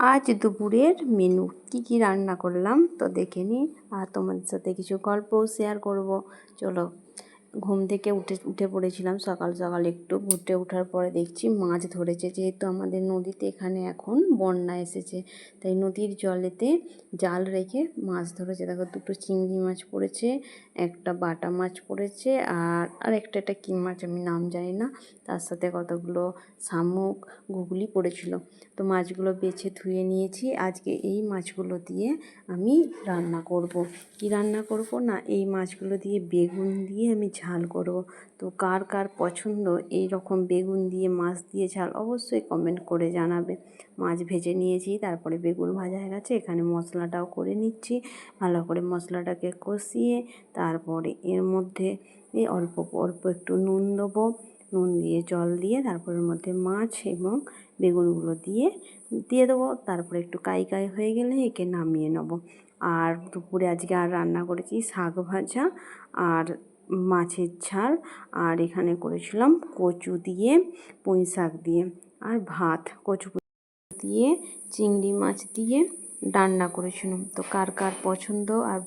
আজ দুপুরের মেনু কি রান্না করলাম তো দেখে নিই, আর তোমাদের সাথে কিছু গল্পও শেয়ার করব। চলো, ঘুম থেকে উঠে পড়েছিলাম সকাল সকাল, একটু ঘুরতে ওঠার পরে দেখছি মাছ ধরেছে। যেহেতু আমাদের নদীতে এখানে এখন বন্যা এসেছে, তাই নদীর জলেতে জাল রেখে মাছ ধরেছে। দেখো, দুটো চিংড়ি মাছ পড়েছে, একটা বাটা মাছ পড়েছে, আর একটা কী মাছ আমি নাম জানি না, তার সাথে কতগুলো শামুক গুগলি পড়েছিল। তো মাছগুলো বেছে ধুয়ে নিয়েছি। আজকে এই মাছগুলো দিয়ে আমি রান্না করব। কি রান্না করব না, এই মাছগুলো দিয়ে বেগুন দিয়ে আমি ঝাল করব। তো কার কার পছন্দ এই রকম বেগুন দিয়ে মাছ দিয়ে ঝাল, অবশ্যই কমেন্ট করে জানাবে। মাছ ভেজে নিয়েছি, তারপরে বেগুন ভাজা হয়ে গেছে। এখানে মশলাটাও করে নিচ্ছি, ভালো করে মশলাটাকে কষিয়ে তারপরে এর মধ্যে অল্প অল্প একটু নুন দেবো। নুন দিয়ে জল দিয়ে তারপরের মধ্যে মাছ এবং বেগুনগুলো দিয়ে দেবো। তারপরে একটু কাই হয়ে গেলে একে নামিয়ে নেব। আর দুপুরে আজকে আর রান্না করেছি শাক ভাজা আর মাছের ঝাল, আর এখানে করেছিলাম কচু দিয়ে পুঁই শাক দিয়ে, আর ভাত কচু দিয়ে চিংড়ি মাছ দিয়ে রান্না করেছিলাম। তো কার কার পছন্দ আর